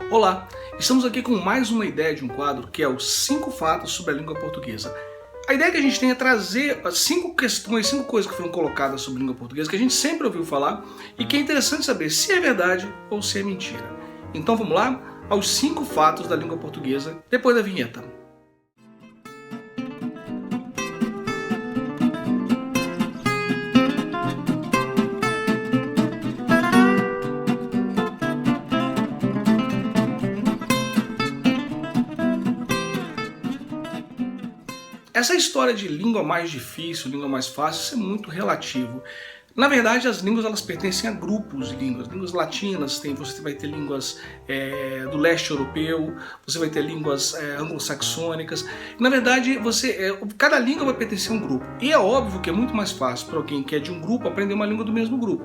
Olá, estamos aqui com mais uma ideia de um quadro que é os 5 fatos sobre a língua portuguesa. A ideia que a gente tem é trazer 5 questões, 5 coisas que foram colocadas sobre a língua portuguesa que a gente sempre ouviu falar e que é interessante saber se é verdade ou se é mentira. Então vamos lá aos 5 fatos da língua portuguesa depois da vinheta. Essa história de língua mais difícil, língua mais fácil, isso é muito relativo. Na verdade, as línguas elas pertencem a grupos de línguas. Línguas latinas, você vai ter línguas do leste europeu, você vai ter línguas anglo-saxônicas. Na verdade, cada língua vai pertencer a um grupo. E é óbvio que é muito mais fácil para alguém que é de um grupo aprender uma língua do mesmo grupo.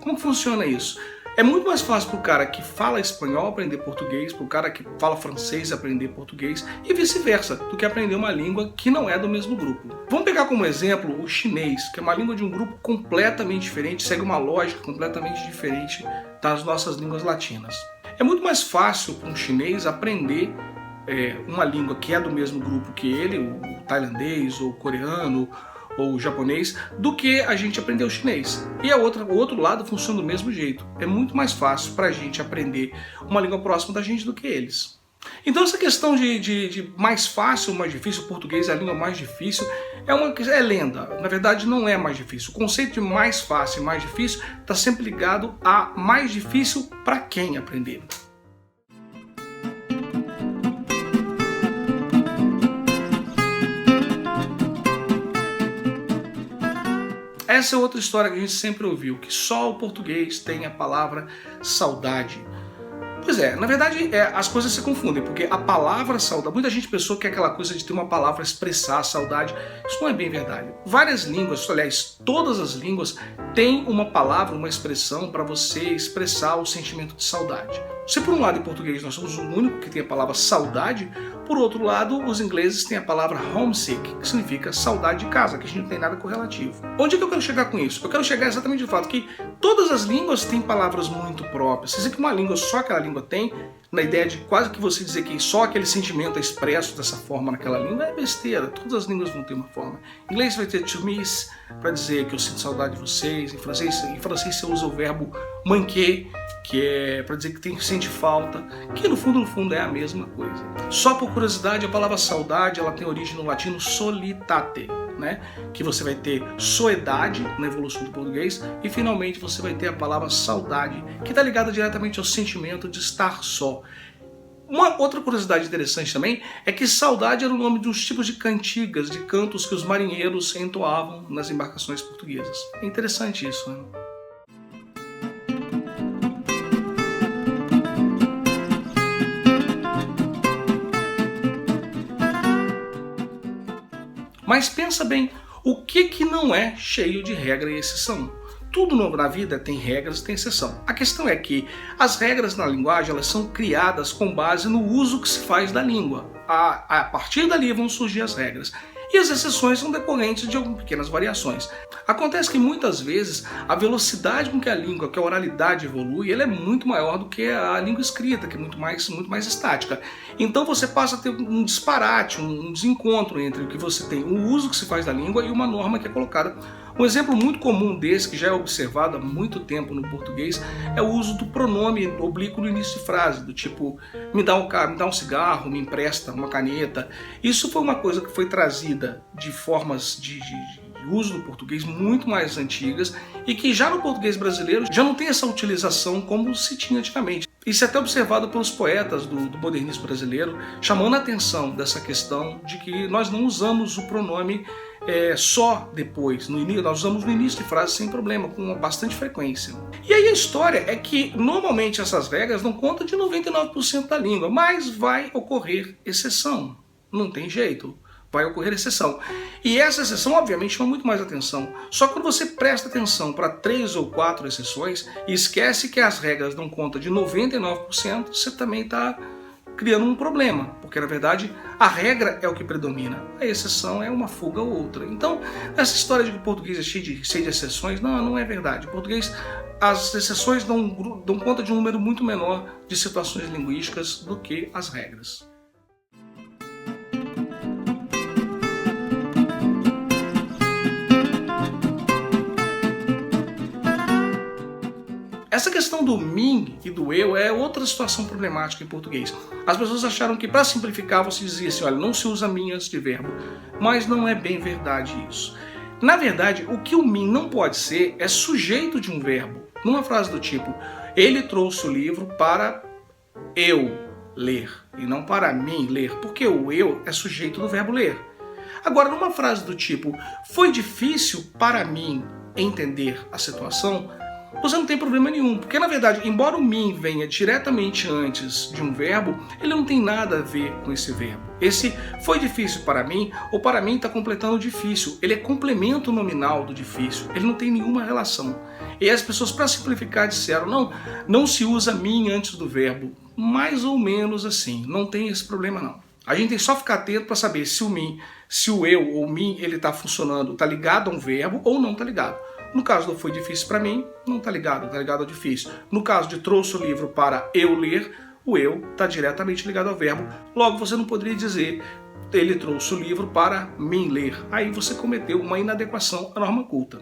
Como funciona isso? É muito mais fácil para o cara que fala espanhol aprender português, para o cara que fala francês aprender português e vice-versa, do que aprender uma língua que não é do mesmo grupo. Vamos pegar como exemplo o chinês, que é uma língua de um grupo completamente diferente, segue uma lógica completamente diferente das nossas línguas latinas. É muito mais fácil para um chinês aprender uma língua que é do mesmo grupo que ele, o tailandês ou o coreano, ou japonês, do que a gente aprender o chinês. E o outro lado funciona do mesmo jeito. É muito mais fácil para a gente aprender uma língua próxima da gente do que eles. Então essa questão de mais fácil ou mais difícil, o português é a língua mais difícil, é lenda. Na verdade não é mais difícil. O conceito de mais fácil e mais difícil está sempre ligado a mais difícil para quem aprender. Essa é outra história que a gente sempre ouviu, que só o português tem a palavra saudade. Pois é, na verdade as coisas se confundem, porque a palavra saudade, muita gente pensou que é aquela coisa de ter uma palavra expressar a saudade, isso não é bem verdade. Várias línguas, aliás, todas as línguas têm uma palavra, uma expressão para você expressar o sentimento de saudade. Se por um lado em português nós somos o único que tem a palavra saudade, por outro lado os ingleses têm a palavra homesick, que significa saudade de casa, que a gente não tem nada correlativo. Onde é que eu quero chegar com isso? Eu quero chegar exatamente no fato que todas as línguas têm palavras muito próprias. Se dizer que uma língua, só aquela língua tem, na ideia de quase que você dizer que só aquele sentimento é expresso dessa forma naquela língua, é besteira. Todas as línguas vão ter uma forma. Em inglês vai ter to miss, para dizer que eu sinto saudade de vocês. Em francês você usa o verbo manquer, que é para dizer que sente falta, que no fundo é a mesma coisa. Só por curiosidade, a palavra saudade ela tem origem no latino solitate, né? Que você vai ter soedade na evolução do português e finalmente você vai ter a palavra saudade, que está ligada diretamente ao sentimento de estar só. Uma outra curiosidade interessante também é que saudade era o nome de uns tipos de cantigas, de cantos que os marinheiros entoavam nas embarcações portuguesas. É interessante isso, né? Mas pensa bem, o que não é cheio de regra e exceção? Tudo na vida tem regras e tem exceção. A questão é que as regras na linguagem elas são criadas com base no uso que se faz da língua. A partir dali vão surgir as regras. E as exceções são decorrentes de algumas pequenas variações. Acontece que muitas vezes a velocidade com que a língua, que a oralidade evolui, ela é muito maior do que a língua escrita, que é muito mais estática. Então você passa a ter um disparate, um desencontro entre o que você tem, o uso que se faz da língua e uma norma que é colocada. Um exemplo muito comum desse, que já é observado há muito tempo no português, é o uso do pronome oblíquo no início de frase, do tipo, me dá um cigarro, me empresta uma caneta. Isso foi uma coisa que foi trazida de formas de uso do português muito mais antigas e que já no português brasileiro já não tem essa utilização como se tinha antigamente. Isso é até observado pelos poetas do modernismo brasileiro, chamando a atenção dessa questão de que nós não usamos o pronome só depois, nós usamos no início de frase sem problema, com bastante frequência. E aí a história é que normalmente essas regras dão conta de 99% da língua, mas vai ocorrer exceção, não tem jeito. Vai ocorrer exceção. E essa exceção, obviamente, chama muito mais atenção. Só que quando você presta atenção para 3 ou 4 exceções e esquece que as regras dão conta de 99%, você também está criando um problema, porque na verdade a regra é o que predomina, a exceção é uma fuga ou outra. Então, essa história de que o português é cheio de exceções, não é verdade. O português, as exceções dão conta de um número muito menor de situações linguísticas do que as regras. Essa questão do mim e do eu é outra situação problemática em português. As pessoas acharam que, para simplificar, você dizia assim, olha, não se usa mim antes de verbo. Mas não é bem verdade isso. Na verdade, o que o mim não pode ser é sujeito de um verbo. Numa frase do tipo, ele trouxe o livro para eu ler, e não para mim ler, porque o eu é sujeito do verbo ler. Agora, numa frase do tipo, foi difícil para mim entender a situação, você não tem problema nenhum, porque na verdade, embora o mim venha diretamente antes de um verbo, ele não tem nada a ver com esse verbo. Esse foi difícil para mim, ou para mim está completando o difícil. Ele é complemento nominal do difícil, ele não tem nenhuma relação. E as pessoas, para simplificar, disseram, não se usa mim antes do verbo. Mais ou menos assim, não tem esse problema não. A gente tem só ficar atento para saber se o mim, se o eu ou o mim, ele está funcionando, está ligado a um verbo ou não está ligado. No caso do foi difícil para mim, não está ligado ao difícil. No caso de trouxe o livro para eu ler, o eu está diretamente ligado ao verbo. Logo, você não poderia dizer ele trouxe o livro para mim ler. Aí você cometeu uma inadequação à norma culta.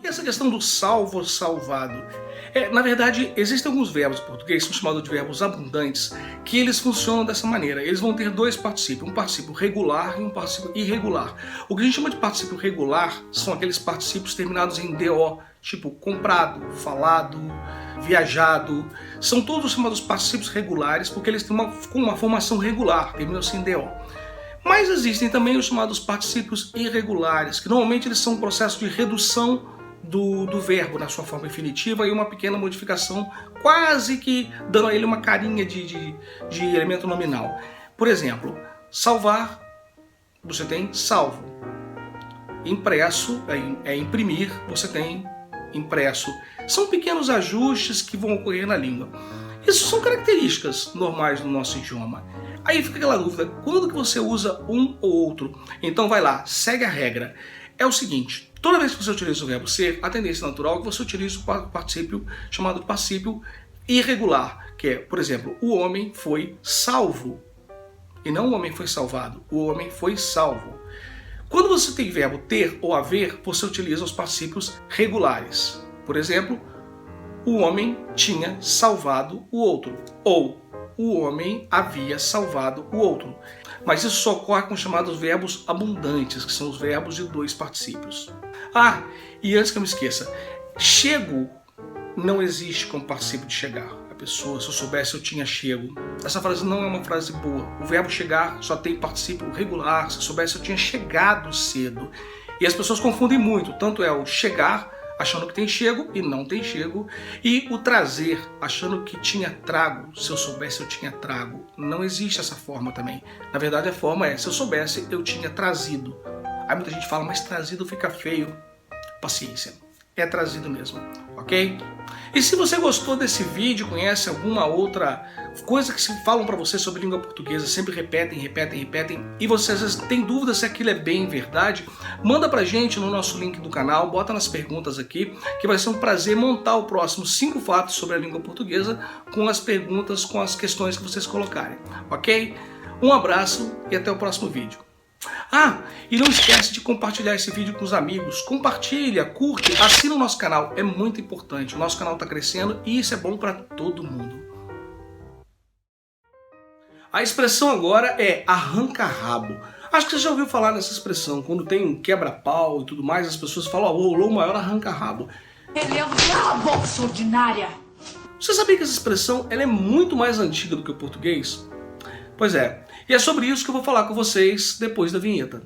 E essa questão do salvo ou salvado? Na verdade, existem alguns verbos em português, que são chamados de verbos abundantes, que eles funcionam dessa maneira. Eles vão ter dois particípios, um particípio regular e um particípio irregular. O que a gente chama de particípio regular são aqueles particípios terminados em DO, tipo comprado, falado, viajado. São todos chamados particípios regulares porque eles têm uma formação regular, terminam-se em DO. Mas existem também os chamados particípios irregulares, que normalmente eles são um processo de redução do verbo na sua forma infinitiva e uma pequena modificação, quase que dando a ele uma carinha de elemento nominal. Por exemplo, salvar, você tem salvo. Impresso, é imprimir, você tem impresso. São pequenos ajustes que vão ocorrer na língua. Isso são características normais do nosso idioma. Aí fica aquela dúvida, quando que você usa um ou outro? Então vai lá, segue a regra. É o seguinte, toda vez que você utiliza o verbo ser, a tendência natural é que você utilize o particípio chamado particípio irregular, que é, por exemplo, o homem foi salvo. E não o homem foi salvado, o homem foi salvo. Quando você tem verbo ter ou haver, você utiliza os particípios regulares. Por exemplo, o homem tinha salvado o outro, ou o homem havia salvado o outro. Mas isso só ocorre com os chamados verbos abundantes, que são os verbos de dois particípios. Ah, e antes que eu me esqueça, chego não existe como particípio de chegar. A pessoa, se eu soubesse, eu tinha chego. Essa frase não é uma frase boa. O verbo chegar só tem particípio regular. Se eu soubesse, eu tinha chegado cedo. E as pessoas confundem muito. Tanto é o chegar, achando que tem chego e não tem chego, e o trazer, achando que tinha trago. Se eu soubesse, eu tinha trago. Não existe essa forma também. Na verdade, a forma é, se eu soubesse, eu tinha trazido. Aí muita gente fala, mas trazido fica feio. Paciência, é trazido mesmo, ok? E se você gostou desse vídeo, conhece alguma outra coisa que se falam para você sobre língua portuguesa, sempre repetem, e você às vezes tem dúvida se aquilo é bem verdade, manda pra gente no nosso link do canal, bota nas perguntas aqui, que vai ser um prazer montar o próximo 5 fatos sobre a língua portuguesa com as perguntas, com as questões que vocês colocarem, ok? Um abraço e até o próximo vídeo. Ah, e não esquece de compartilhar esse vídeo com os amigos. Compartilha, curte, assina o nosso canal. É muito importante. O nosso canal está crescendo e isso é bom para todo mundo. A expressão agora é arranca-rabo. Acho que você já ouviu falar nessa expressão. Quando tem um quebra-pau e tudo mais, as pessoas falam, o lobo maior arranca-rabo. Ele é um diabo, sua ordinária. Você sabia que essa expressão ela é muito mais antiga do que o português? Pois é, e é sobre isso que eu vou falar com vocês depois da vinheta.